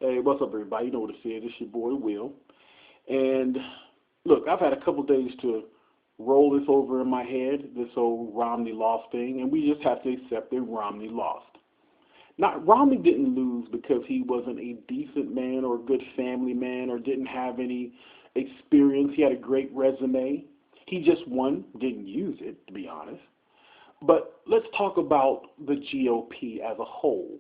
Hey, what's up, everybody? You know what it is. It's your boy, Will. And look, I've had a couple days to roll this over in my head, this old Romney lost thing, and we just have to accept that Romney lost. Now, Romney didn't lose because he wasn't a decent man or a good family man or didn't have any experience. He had a great resume. He just won, didn't use it, to be honest. But let's talk about the GOP as a whole.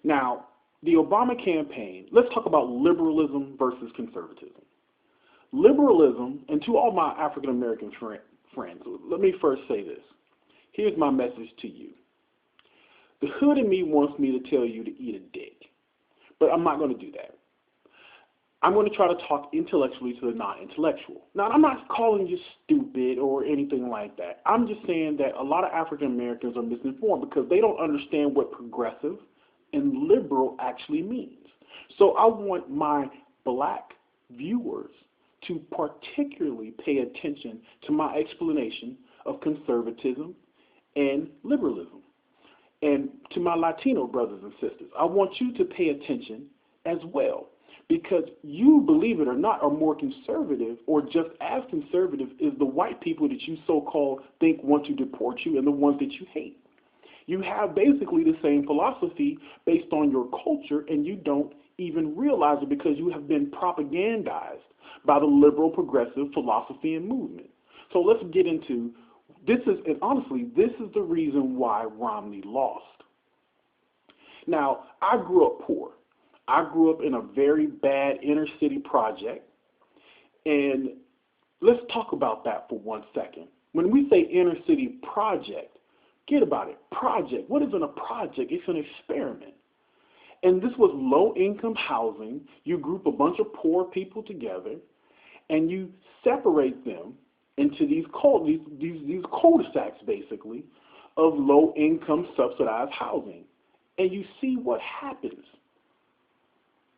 Now, the Obama campaign, let's talk about liberalism versus conservatism. Liberalism, and to all my African American friends, let me first say this. Here's my message to you. The hood in me wants me to tell you to eat a dick, but I'm not going to do that. I'm going to try to talk intellectually to the non-intellectual. Now, I'm not calling you stupid or anything like that. I'm just saying that a lot of African Americans are misinformed because they don't understand what progressive and liberal actually means. So I want my black viewers to particularly pay attention to my explanation of conservatism and liberalism. And to my Latino brothers and sisters, I want you to pay attention as well, because you, believe it or not, are more conservative or just as conservative as the white people that you so-called think want to deport you and the ones that you hate. You have basically the same philosophy based on your culture, and you don't even realize it because you have been propagandized by the liberal progressive philosophy and movement. So let's get into this. And honestly, this is the reason why Romney lost. Now, I grew up poor. I grew up in a very bad inner city project, and let's talk about that for 1 second. When we say inner city project, get about it. Project. What isn't a project? It's an experiment. And this was low-income housing. You group a bunch of poor people together, and you separate them into these cul-de-sacs, basically, of low-income subsidized housing. And you see what happens.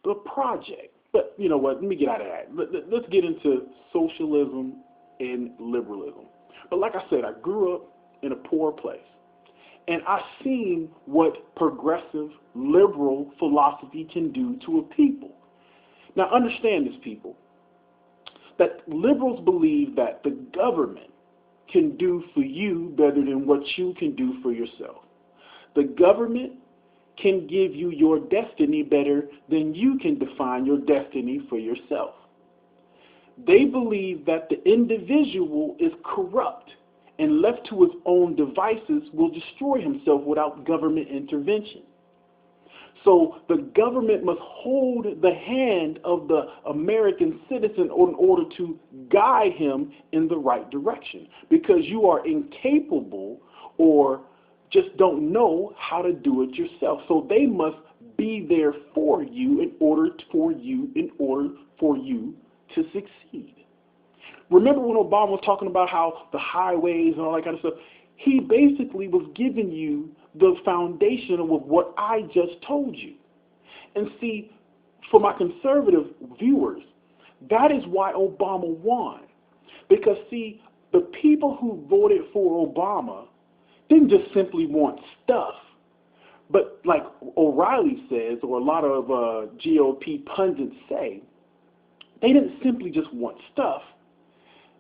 The project. But you know what? Let me get out of that. Let's get into socialism and liberalism. But like I said, I grew up in a poor place. And I've seen what progressive liberal philosophy can do to a people. Now understand this, people, that liberals believe that the government can do for you better than what you can do for yourself. The government can give you your destiny better than you can define your destiny for yourself. They believe that the individual is corrupt and left to his own devices will destroy himself without government intervention. So the government must hold the hand of the American citizen in order to guide him in the right direction, because you are incapable or just don't know how to do it yourself. So they must be there for you in order for you to succeed. Remember when Obama was talking about how the highways and all that kind of stuff? He basically was giving you the foundation of what I just told you. And see, for my conservative viewers, that is why Obama won. Because see, the people who voted for Obama didn't just simply want stuff. But like O'Reilly says, or a lot of GOP pundits say, they didn't simply just want stuff.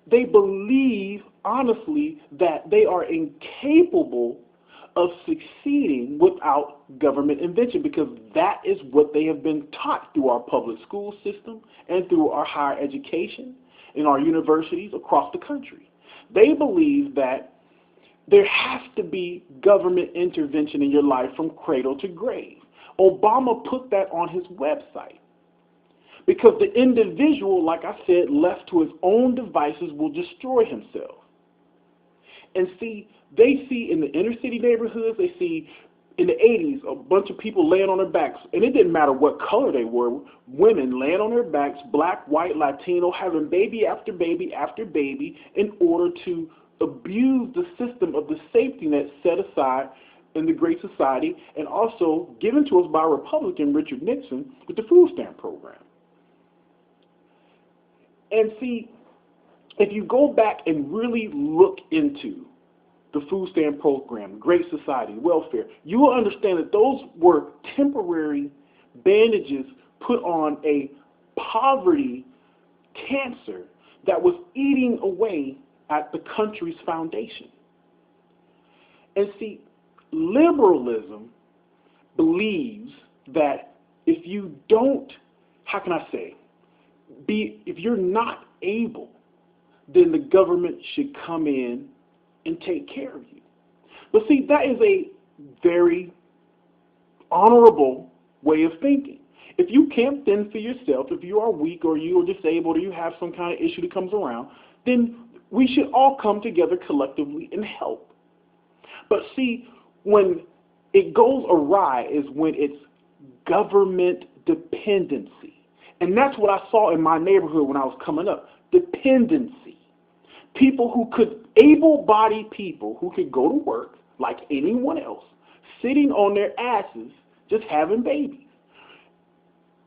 They believe, honestly, that they are incapable of succeeding without government intervention, because that is what they have been taught through our public school system and through our higher education in our universities across the country. They believe that there has to be government intervention in your life from cradle to grave. Obama put that on his website. Because the individual, like I said, left to his own devices will destroy himself. And see, they see in the inner city neighborhoods, they see in the 80s a bunch of people laying on their backs. And it didn't matter what color they were. Women laying on their backs, black, white, Latino, having baby after baby after baby in order to abuse the system of the safety net set aside in the Great Society and also given to us by Republican Richard Nixon with the food stamp program. And see, if you go back and really look into the food stamp program, Great Society, welfare, you will understand that those were temporary bandages put on a poverty cancer that was eating away at the country's foundation. And see, liberalism believes that if you don't, how can I say, if you're not able, then the government should come in and take care of you. But see, that is a very honorable way of thinking. If you can't fend for yourself, if you are weak or you are disabled or you have some kind of issue that comes around, then we should all come together collectively and help. But see, when it goes awry is when it's government dependency. And that's what I saw in my neighborhood when I was coming up. Dependency. People who could, able-bodied people who could go to work like anyone else, sitting on their asses, just having babies.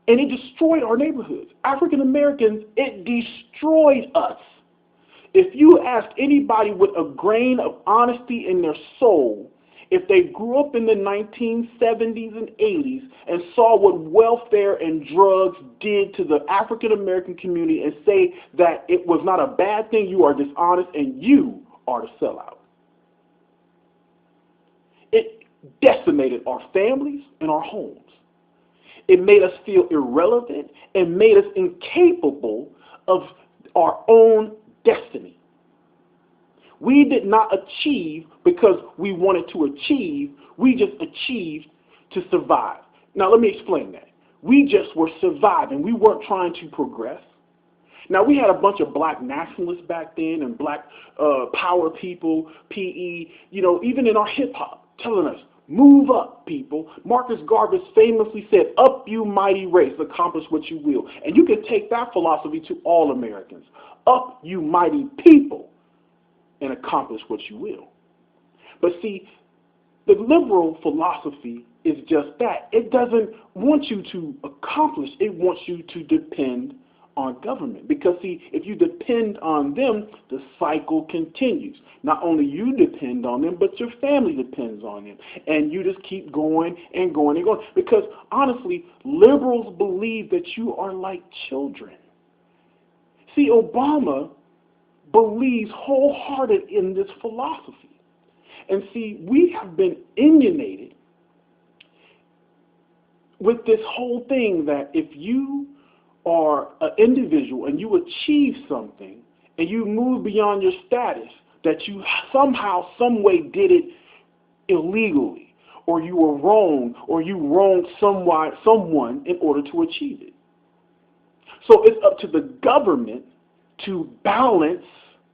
And it destroyed our neighborhoods. African Americans, it destroyed us. If you asked anybody with a grain of honesty in their soul, if they grew up in the 1970s and 80s and saw what welfare and drugs did to the African American community and say that it was not a bad thing, you are dishonest and you are the sellout. It decimated our families and our homes. It made us feel irrelevant and made us incapable of our own destiny. We did not achieve because we wanted to achieve. We just achieved to survive. Now, let me explain that. We just were surviving. We weren't trying to progress. Now, we had a bunch of black nationalists back then and black power people, PE, even in our hip-hop, telling us, move up, people. Marcus Garvey famously said, up you mighty race, accomplish what you will. And you can take that philosophy to all Americans. Up you mighty people and accomplish what you will. But see, the liberal philosophy is just that. It doesn't want you to accomplish. It wants you to depend on government. Because see, if you depend on them, the cycle continues. Not only you depend on them, but your family depends on them. And you just keep going and going and going. Because honestly, liberals believe that you are like children. See, Obama believes wholehearted in this philosophy. And see, we have been alienated with this whole thing that if you are an individual and you achieve something and you move beyond your status, that you somehow, some way did it illegally, or you were wrong, or you wronged someone in order to achieve it. So it's up to the government to balance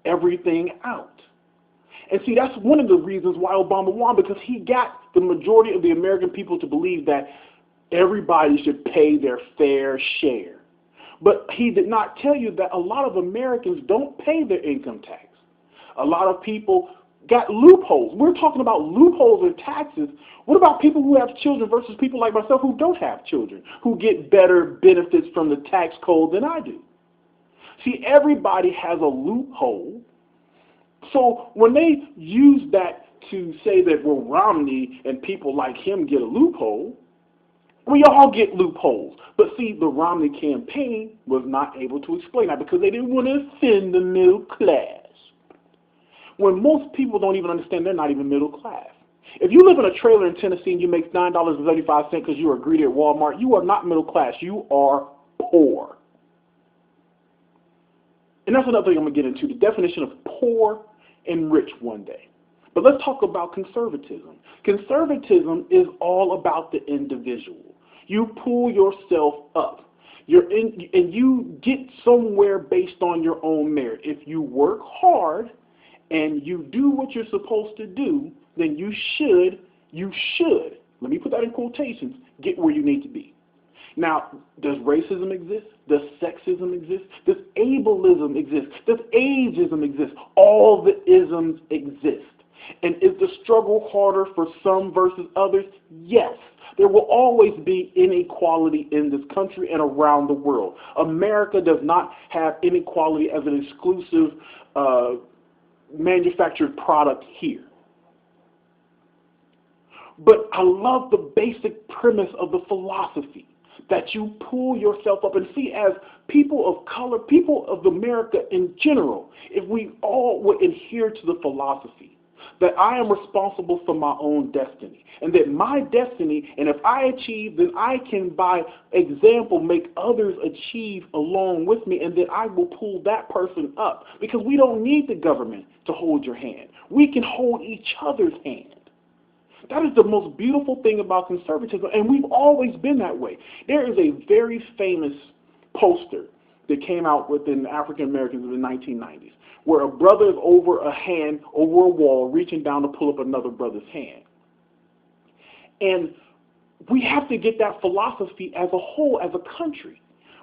everything out. And see, that's one of the reasons why Obama won, because he got the majority of the American people to believe that everybody should pay their fair share. But he did not tell you that a lot of Americans don't pay their income tax. A lot of people got loopholes. We're talking about loopholes in taxes. What about people who have children versus people like myself who don't have children, who get better benefits from the tax code than I do? See, everybody has a loophole. So when they use that to say that, well, Romney and people like him get a loophole, we all get loopholes. But see, the Romney campaign was not able to explain that because they didn't want to offend the middle class. When most people don't even understand they're not even middle class. If you live in a trailer in Tennessee and you make $9.35 because you are greedy at Walmart, you are not middle class. You are poor. And that's another thing I'm going to get into, the definition of poor and rich one day. But let's talk about conservatism. Conservatism is all about the individual. You pull yourself up. And you get somewhere based on your own merit. If you work hard and you do what you're supposed to do, then you should, let me put that in quotations, get where you need to be. Now, does racism exist? Does sexism exist? Does ableism exist? Does ageism exist? All the isms exist. And is the struggle harder for some versus others? Yes. There will always be inequality in this country and around the world. America does not have inequality as an exclusive manufactured product here. But I love the basic premise of the philosophy. that you pull yourself up and see as people of color, people of America in general, if we all would adhere to the philosophy that I am responsible for my own destiny, and that my destiny, and if I achieve, then I can, by example, make others achieve along with me, and then I will pull that person up, because we don't need the government to hold your hand. We can hold each other's hand. That is the most beautiful thing about conservatism, and we've always been that way. There is a very famous poster that came out within African Americans in the 1990s, where a brother is over a hand, over a wall, reaching down to pull up another brother's hand. And we have to get that philosophy as a whole, as a country.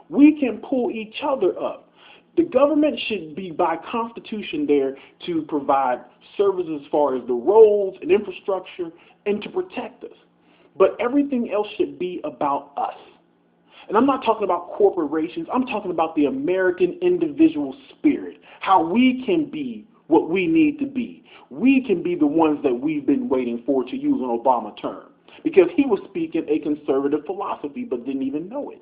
We can pull each other up. The government should be, by constitution, there to provide services as far as the roads and infrastructure and to protect us. But everything else should be about us. And I'm not talking about corporations. I'm talking about the American individual spirit, how we can be what we need to be. We can be the ones that we've been waiting for, to use an Obama term, because he was speaking a conservative philosophy but didn't even know it.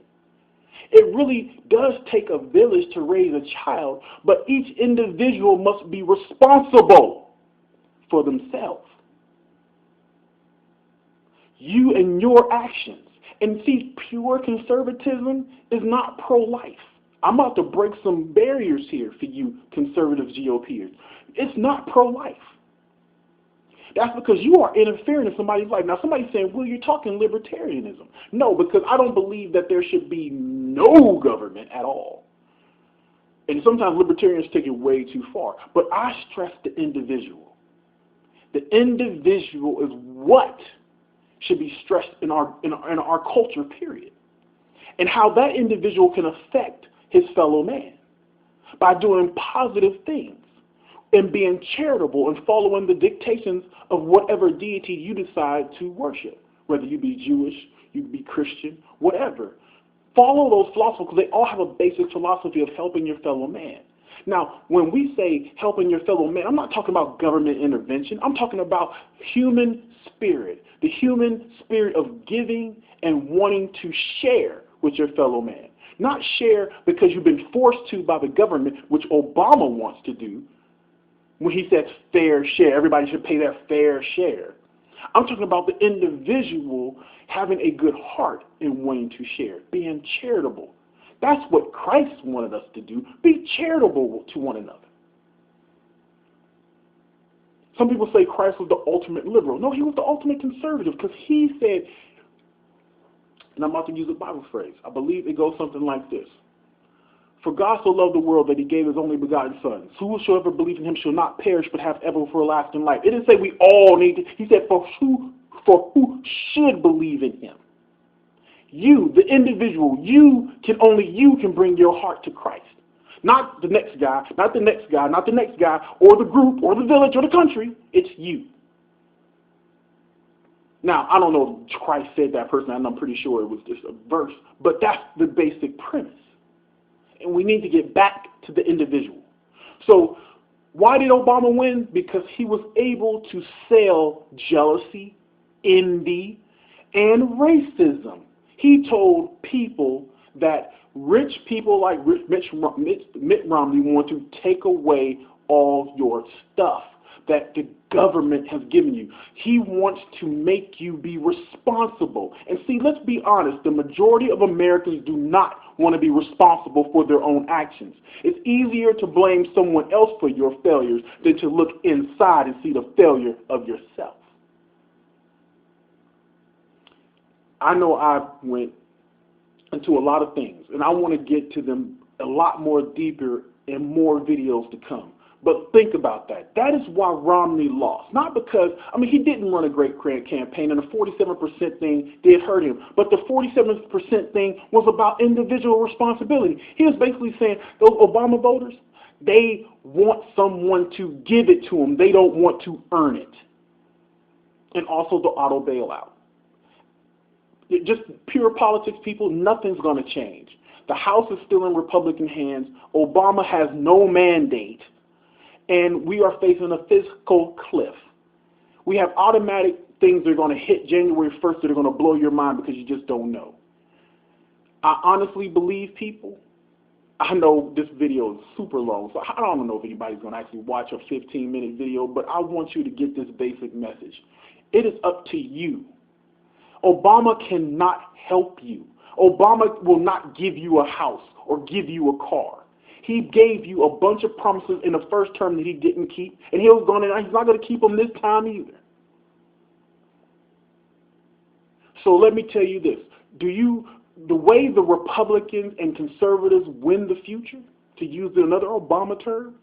It really does take a village to raise a child, but each individual must be responsible for themselves. You and your actions. And see, pure conservatism is not pro-life. I'm about to break some barriers here for you conservative GOPers. It's not pro-life. That's because you are interfering in somebody's life. Now, somebody's saying, well, you're talking libertarianism. No, because I don't believe that there should be no government at all. And sometimes libertarians take it way too far. But I stress the individual. The individual is what should be stressed in our culture, period. And how that individual can affect his fellow man by doing positive things and being charitable and following the dictations of whatever deity you decide to worship, whether you be Jewish, you be Christian, whatever. Follow those philosophies, because they all have a basic philosophy of helping your fellow man. Now, when we say helping your fellow man, I'm not talking about government intervention. I'm talking about human spirit, the human spirit of giving and wanting to share with your fellow man. Not share because you've been forced to by the government, which Obama wants to do, when he says fair share. Everybody should pay their fair share. I'm talking about the individual having a good heart and wanting to share, being charitable. That's what Christ wanted us to do, be charitable to one another. Some people say Christ was the ultimate liberal. No, he was the ultimate conservative, because he said, and I'm about to use a Bible phrase, I believe it goes something like this. For God so loved the world that he gave his only begotten Son. Whosoever believes in him shall not perish but have everlasting life. It didn't say we all need to. He said for who should believe in him. You, the individual, you can bring your heart to Christ. Not the next guy, not the next guy, not the next guy, or the group, or the village, or the country. It's you. Now, I don't know if Christ said that personally, and I'm pretty sure it was just a verse, but that's the basic premise. And we need to get back to the individual. So why did Obama win? Because he was able to sell jealousy, envy, and racism. He told people that rich people like Mitt Romney want to take away all your stuff that the government has given you. He wants to make you be responsible. And see, let's be honest, the majority of Americans do not want to be responsible for their own actions. It's easier to blame someone else for your failures than to look inside and see the failure of yourself. I know I went into a lot of things, and I want to get to them a lot more deeper in more videos to come. But think about that. That is why Romney lost. Not because, he didn't run a great campaign, and the 47% thing did hurt him. But the 47% thing was about individual responsibility. He was basically saying those Obama voters, they want someone to give it to them. They don't want to earn it. And also the auto bailout. Just pure politics, people, nothing's going to change. The House is still in Republican hands. Obama has no mandate. And we are facing a fiscal cliff. We have automatic things that are going to hit January 1st that are going to blow your mind because you just don't know. I honestly believe, people, I know this video is super long, so I don't know if anybody's going to actually watch a 15-minute video, but I want you to get this basic message. It is up to you. Obama cannot help you. Obama will not give you a house or give you a car. He gave you a bunch of promises in the first term that he didn't keep, and he's not going to keep them this time either. So let me tell you this. The way the Republicans and conservatives win the future, to use another Obama term,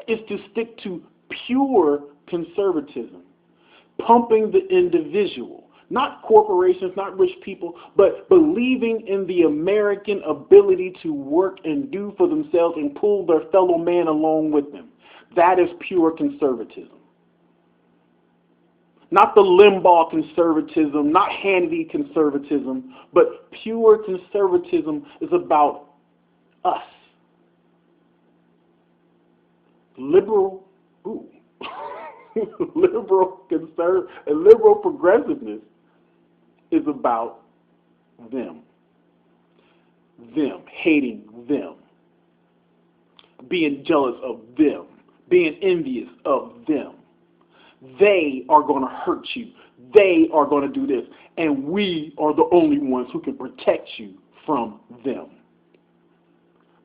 is to stick to pure conservatism, pumping the individual, not corporations, not rich people, but believing in the American ability to work and do for themselves and pull their fellow man along with them. That is pure conservatism. Not the Limbaugh conservatism, not Hannity conservatism, but pure conservatism is about us. Liberal progressiveness is about them. Them, hating them, being jealous of them, being envious of them. They are going to hurt you. They are going to do this. And we are the only ones who can protect you from them.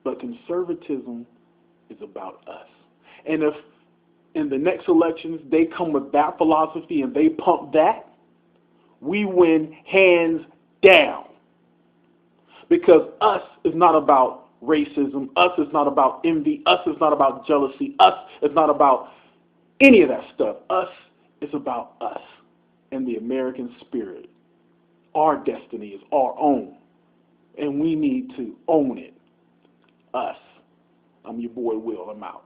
But conservatism is about us. And if in the next elections they come with that philosophy and they pump that, we win hands down. Because us is not about racism. Us is not about envy. Us is not about jealousy. Us is not about any of that stuff. Us is about us and the American spirit. Our destiny is our own, and we need to own it. Us. I'm your boy Will. I'm out.